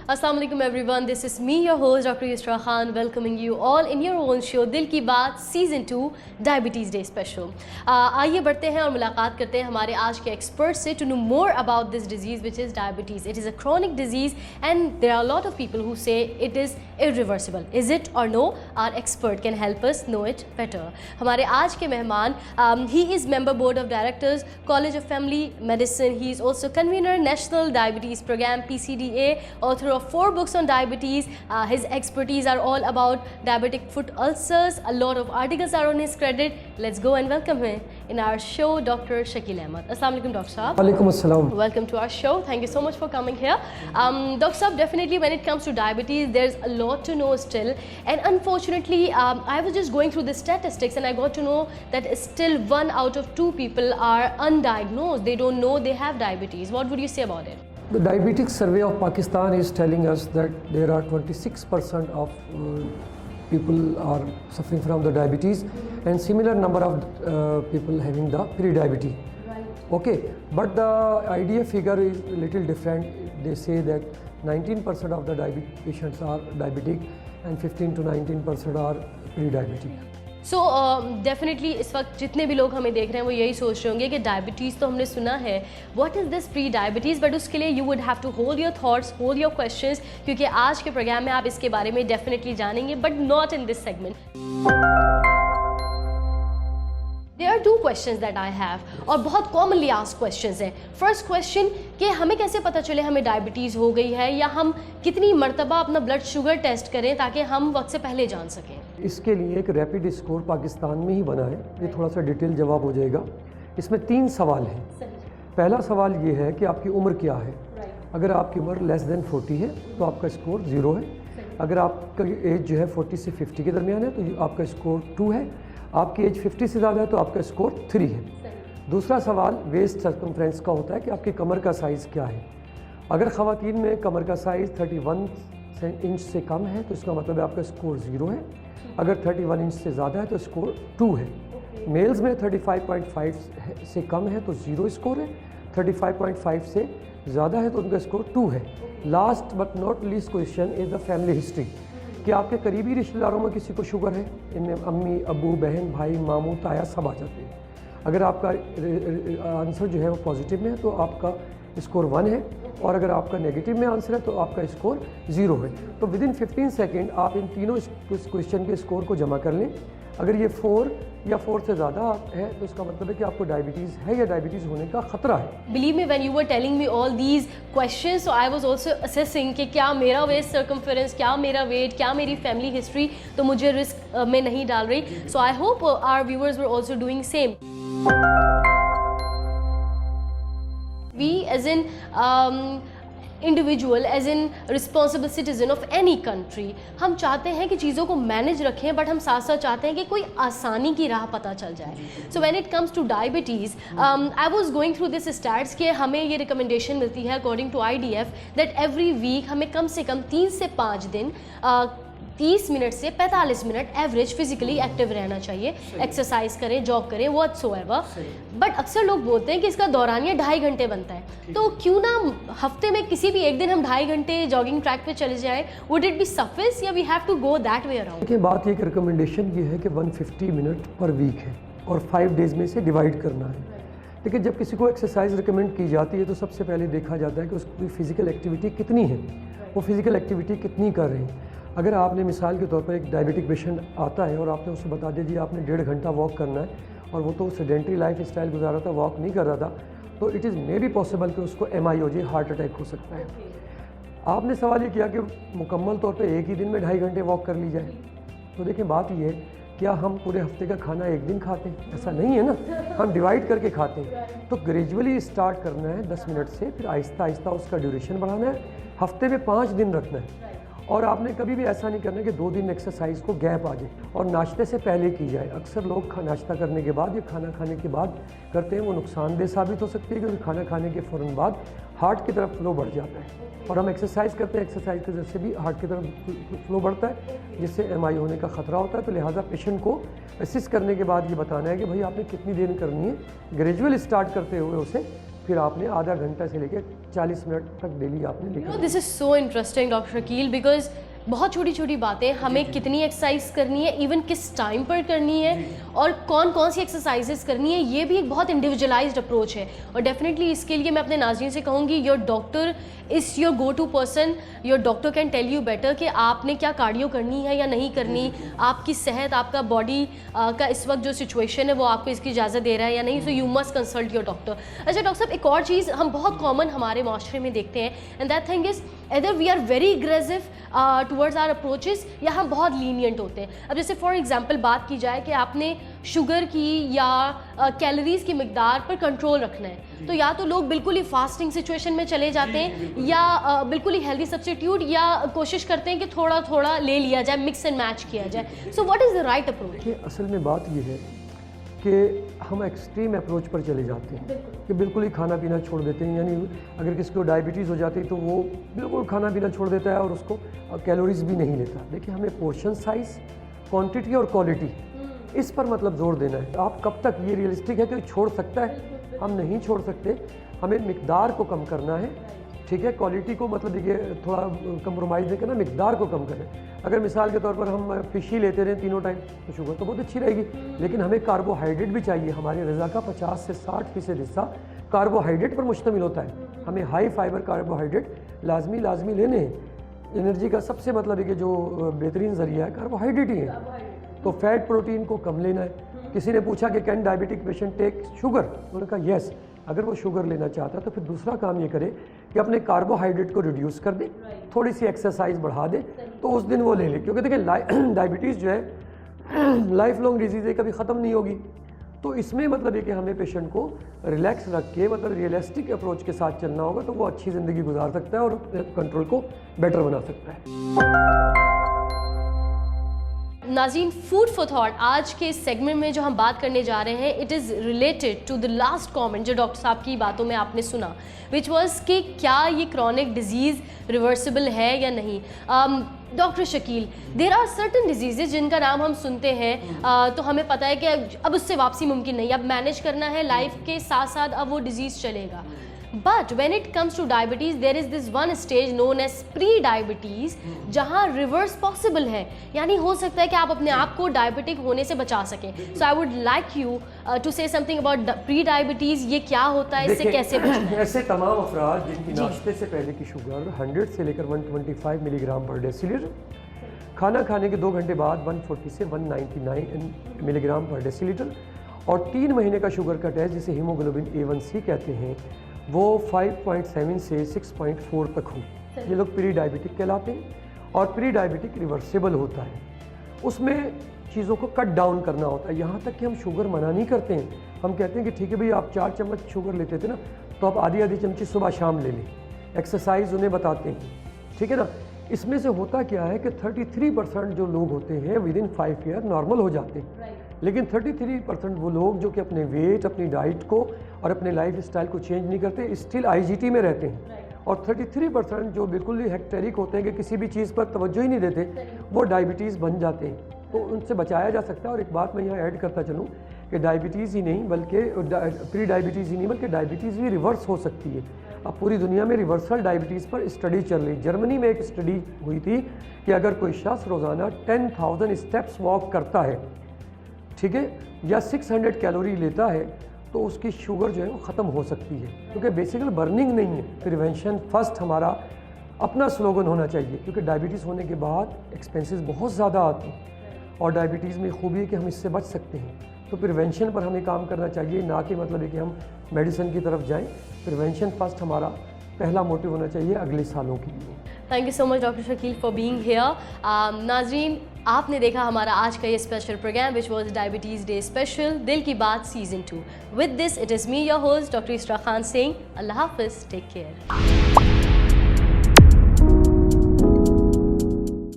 Assalamu alaikum everyone, this is me your host Dr. Yusra Khan welcoming you all in your own show दिल की बात season 2 diabetes day special. आइए बढ़ते हैं और मुलाकात करते हैं हमारे आज के एक्सपर्ट से to know more about this disease which is diabetes. It is a chronic disease and there are lot of people who say it is irreversible. Is it or no? Our expert can help us know it better. हमारे आज के मेहमान he is member board of directors College of Family Medicine. He is also convener National Diabetes Program PCDA, author of 4 books on diabetes. His expertise are all about diabetic foot ulcers. A lot of articles are on his credit. Let's go and welcome him in our show, Dr. Shakil Ahmed. Assalamu alaikum, Dr. Saab. Walaikum assalam. Welcome to our show. Thank you so much for coming here. Dr. Saab, definitely when it comes to diabetes, there's a lot to know still, and unfortunately I was just going through the statistics and I got to know that still 1 out of 2 people are undiagnosed. They don't know they have diabetes. What would you say about it? The Diabetic Survey of Pakistan is telling us that there are 26% of people are suffering from the diabetes and similar number of people having the pre-diabetes. Okay, but the idea figure is a little different. They say that 19% of the diabetic patients are diabetic and 15 to 19% are pre-diabetic. So definitely इस वक्त जितने भी लोग हमें देख रहे हैं वो यही सोच रहे होंगे कि डायबिटीज़ तो हमने सुना है, what is this pre diabetes, but उसके लिए you would have to hold your thoughts, hold your questions, क्योंकि आज के प्रोग्राम में आप इसके बारे में डेफिनेटली जानेंगे, but not in this segment. There are 2 questions that I have और बहुत commonly asked questions हैं। First question कि हमें कैसे पता चले हमें डायबिटीज़ हो गई है, या हम कितनी मरतबा अपना ब्लड शुगर टेस्ट करें ताकि हम वक्त से पहले जान सकें। इसके लिए एक रैपिड स्कोर पाकिस्तान में ही बना है, ये थोड़ा सा डिटेल जवाब हो जाएगा। इसमें 3 सवाल हैं। पहला सवाल ये है कि आपकी उम्र क्या है। अगर आपकी उम्र लेस देन 40 है तो आपका स्कोर 0 है। अगर आपका एज जो है 40 से 50 के दरमियान है तो आपका स्कोर 2 है। आपकी एज 50 से ज़्यादा है तो आपका स्कोर 3 है। दूसरा सवाल वेस्ट सर्कमफ्रेंस का होता है कि आपकी कमर का साइज़ क्या है। अगर ख़वातीन में कमर का साइज़ 31 इंच से कम है तो इसका मतलब है आपका स्कोर 0 है। अगर 31 इंच से ज़्यादा है तो स्कोर 2 है। मेल्स में 35.5 से कम है तो 0 स्कोर है, 35.5 से ज़्यादा है तो उनका स्कोर 2 है। Last but not least question is the family history, कि आपके करीबी रिश्तेदारों में किसी को शुगर है। इनमें अम्मी, अबू, बहन, भाई, मामू, ताया सब आ जाते हैं। अगर आपका आंसर जो है वो पॉजिटिव में है तो आपका स्कोर 1 है, और अगर आपका नेगेटिव में आंसर है तो आपका स्कोर 0 है। तो विदिन 15 सेकेंड आप इन तीनों क्वेश्चन के स्कोर को जमा कर लें। अगर ये 4 या 4 से ज़्यादा है तो इसका मतलब है कि आपको डायबिटीज़ है या डायबिटीज़ होने का ख़तरा है। Believe me, when you were telling me all these questions, so I was also assessing कि क्या मेरा वेस्ट सर्कमफेरेंस, क्या मेरा वेट, क्या मेरी फैमिली हिस्ट्री तो मुझे रिस्क में नहीं डाल रही। So I hope our viewers were also doing same. We as in individual, as in responsible citizen of any country, हम चाहते हैं कि चीज़ों को मैनेज रखें, बट हम साथ साथ चाहते हैं कि कोई आसानी की राह पता चल जाए। So when it comes to diabetes, I was going through this stats कि हमें ये रिकमेंडेशन मिलती है according to IDF that every week हमें कम से कम 3 से 5 दिन 30 मिनट से 45 मिनट एवरेज फिजिकली एक्टिव रहना चाहिए। एक्सरसाइज करें, जॉग करें, व्हाटसोएवर। बट अक्सर लोग बोलते हैं कि इसका दौरानिया 2.5 घंटे बनता है, तो क्यों ना हफ्ते में किसी भी एक दिन हम 2.5 घंटे जॉगिंग ट्रैक पे चले जाएं। वुड इट बी सफिस या we have to go that way around? देखिए, बात ये कि रिकमेंडेशन ये है कि 150 मिनट पर वीक है और 5 डेज़ में से डिवाइड करना है। लेकिन जब किसी को एक्सरसाइज रिकमेंड की जाती है तो सबसे पहले देखा जाता है कि उसकी फ़िज़िकल एक्टिविटी कितनी है, वो फ़िज़िकल एक्टिविटी कितनी कर रहे हैं। अगर आपने मिसाल के तौर पर एक डायबिटिक पेशेंट आता है और आपने उससे बता दिया जी आपने 1.5 घंटा वॉक करना है, और वो तो सेडेंट्री लाइफ स्टाइल गुजार रहा था, वॉक नहीं कर रहा था, तो it is may be possible कि उसको MI हार्ट अटैक हो सकता है। आपने सवाल ये किया कि मुकम्मल तौर पे एक ही दिन में 2.5 घंटे वॉक कर ली जाए, तो देखिए बात ये है, क्या हम पूरे हफ्ते का खाना एक दिन खाते हैं? ऐसा नहीं है ना, हम डिवाइड करके खाते हैं। तो ग्रेजुअली स्टार्ट करना है 10 मिनट से, फिर आहिस्ता आहिस्ता उसका ड्यूरेशन बढ़ाना है, हफ्ते में 5 दिन रखना है, और आपने कभी भी ऐसा नहीं करना कि 2 दिन एक्सरसाइज को गैप आ जाए, और नाश्ते से पहले की जाए। अक्सर लोग नाश्ता करने के बाद या खाना खाने के बाद करते हैं, वो नुकसानदेह साबित हो सकती है, क्योंकि खाना खाने के फ़ौरन बाद हार्ट की तरफ फ्लो बढ़ जाता है, और हम एक्सरसाइज करते हैं, एक्सरसाइज की वजह से भी हार्ट की तरफ फ्लो बढ़ता है, जिससे MI होने का ख़तरा होता है। तो लिहाजा पेशेंट को असिस्ट करने के बाद ये बताना है कि भाई आपने कितनी देर करनी है, ग्रेजुअल स्टार्ट करते हुए उसे फिर आपने आधा घंटा से लेकर 40 मिनट तक डेली आपने लिखा। This is so interesting doctor Shakeel, because बहुत छोटी छोटी बातें, हमें कितनी एक्सरसाइज करनी है, इवन किस टाइम पर करनी है, और कौन कौन सी एक्सरसाइजेस करनी है, ये भी एक बहुत इंडिविजुअलाइज्ड अप्रोच है। और डेफिनेटली इसके लिए मैं अपने नाज़रीन से कहूँगी, your doctor is your go to person. Your doctor can tell you better कि आपने क्या कार्डियो करनी है या नहीं करनी, आपकी सेहत, आपका बॉडी का इस वक्त जो सिचुएशन है वो आपको इसकी इजाज़त दे रहा है या नहीं, so you must consult your doctor. अच्छा डॉक्टर साहब, एक और चीज़ हम बहुत कॉमन हमारे माशरे में देखते हैं, and that thing is either we are very aggressive towards our approaches, या हम बहुत लीनियंट होते हैं। अब जैसे फॉर एग्जांपल बात की जाए कि आपने शुगर की या कैलोरीज की मिकदार पर कंट्रोल रखना है, तो या तो लोग बिल्कुल ही फास्टिंग सिचुएशन में चले जाते हैं, या बिल्कुल ही हेल्दी सब्स्टिट्यूट, या कोशिश करते हैं कि थोड़ा थोड़ा ले लिया जाए, मिक्स एंड मैच किया जाए। So what is the right approach? असल में बात ये है कि हम एक्सट्रीम अप्रोच पर चले जाते हैं कि बिल्कुल ही खाना पीना छोड़ देते हैं। यानी अगर किसी को डायबिटीज़ हो जाती है तो वो बिल्कुल खाना पीना छोड़ देता है और उसको कैलोरीज भी नहीं लेता। देखिए, हमें पोर्शन साइज़, क्वांटिटी और क्वालिटी, इस पर मतलब जोर देना है। आप कब तक ये रियलिस्टिक है कि छोड़ सकता है, हम नहीं छोड़ सकते, हमें मिकदार को कम करना है, ठीक है। क्वालिटी को मतलब देखिए थोड़ा कंप्रोमाइज़ नहीं करना, मिकदार को कम करना है। अगर मिसाल के तौर पर हम फिश ही लेते रहें तीनों टाइम तो शुगर तो बहुत अच्छी रहेगी, लेकिन हमें कार्बोहाइड्रेट भी चाहिए। हमारे ग़िज़ा का 50 से 60% हिस्सा कार्बोहाइड्रेट पर मुश्तमिल होता है। हमें हाई फाइबर कार्बोहाइड्रेट लाजमी लेने हैं। एनर्जी का सबसे मतलब है कि जो बेहतरीन ज़रिया है कार्बोहाइड्रेट ही है, तो फैट प्रोटीन को कम लेना है। किसी ने पूछा कि can diabetic patient take sugar, उन्होंने कहा येस। अगर वो शुगर लेना चाहता है तो फिर दूसरा काम ये करे कि अपने कार्बोहाइड्रेट को रिड्यूस कर दे, थोड़ी सी एक्सरसाइज बढ़ा दे, तो उस दिन वो ले ले। क्योंकि देखिए डायबिटीज़ जो है लाइफ लॉन्ग डिजीज़ है, कभी ख़त्म नहीं होगी। तो इसमें मतलब ये कि हमें पेशेंट को रिलैक्स रख के मतलब रियलिस्टिक अप्रोच के साथ चलना होगा, तो वो अच्छी ज़िंदगी गुजार सकता है और कंट्रोल को बेटर बना सकता है। नाज़रीन, फूड फॉर थॉट आज के इस सेगमेंट में जो हम बात करने जा रहे हैं, it is related to the last comment जो डॉक्टर साहब की बातों में आपने सुना, विच वाज कि क्या ये क्रॉनिक डिजीज़ रिवर्सिबल है या नहीं। Doctor Shakeel, there are certain disease जिनका नाम हम सुनते हैं तो हमें पता है कि अब उससे वापसी मुमकिन नहीं, अब मैनेज करना है लाइफ के साथ साथ, अब वो डिजीज़ चलेगा। But when it comes to diabetes there is this one stage known as pre diabetes, जहाँ रिवर्स पॉसिबल है, यानी हो सकता है कि आप अपने आप को डायबिटिक होने से बचा सकें। So I would like you to say something about prediabetes, ये क्या होता है, इससे कैसे बचना है? ऐसे तमाम अफराद जिनकी नाश्ते से पहले की शुगर 100 से लेकर 125 मिलीग्राम पर डेसीलीटर, खाना खाने के 2 घंटे बाद 140 से 199 मिलीग्राम पर डेसीलीटर, और 3 महीने का शुगर का टेस्ट जिसे हीमोग्लोबिन A1C कहते हैं वो 5.7 से 6.4 तक हो, ये लोग प्री डायबिटिक कहलाते हैं। और प्री डायबिटिक रिवर्सिबल होता है, उसमें चीज़ों को कट डाउन करना होता है। यहाँ तक कि हम शुगर मना नहीं करते हैं, हम कहते हैं कि ठीक है भाई, आप 4 चम्मच शुगर लेते थे ना, तो आप आधी चमची सुबह शाम ले लें। एक्सरसाइज उन्हें बताते हैं, ठीक है ना। इसमें से होता क्या है कि 33% जो लोग होते हैं विद इन 5 ईयर नॉर्मल हो जाते हैं, लेकिन 33% वो लोग जो कि अपने वेट, अपनी डाइट को और अपने लाइफ स्टाइल को चेंज नहीं करते, स्टिल IGT में रहते हैं। और 33% जो बिल्कुल ही हेक्टेरिक होते हैं कि किसी भी चीज़ पर तवज्जो ही नहीं देते, वो डायबिटीज़ बन जाते हैं। तो उनसे बचाया जा सकता है। और एक बात मैं यहाँ ऐड करता चलूँ कि डायबिटीज़ ही नहीं बल्कि प्री डायबिटीज़ ही नहीं बल्कि डायबिटीज़ भी रिवर्स हो सकती है। अब पूरी दुनिया में रिवर्सल डायबिटीज़ पर स्टडी चल रही। जर्मनी में एक स्टडी हुई थी कि अगर कोई शख्स रोज़ाना 10,000 स्टेप्स वॉक करता है, ठीक है, या 600 कैलोरी लेता है, तो उसकी शुगर जो है वो ख़त्म हो सकती है। क्योंकि बेसिकल बर्निंग नहीं है, प्रिवेंशन फर्स्ट हमारा अपना स्लोगन होना चाहिए। क्योंकि डायबिटीज़ होने के बाद एक्सपेंसेस बहुत ज़्यादा आते हैं, और डायबिटीज़ में खूबी है कि हम इससे बच सकते हैं। तो प्रिवेंशन पर हमें काम करना चाहिए, ना कि मतलब है कि हम मेडिसिन की तरफ जाएं। प्रिवेंशन फर्स्ट हमारा पहला मोटिव होना चाहिए अगले सालों के लिए। Thank you so much doctor Shakeel for being here. नाजरीन, आपने देखा हमारा आज का ये special programme which was diabetes day special, दिल की बात season 2। With this it is me your host doctor Isra Khan Singh. अल्लाह हाफिज़, टेक केयर।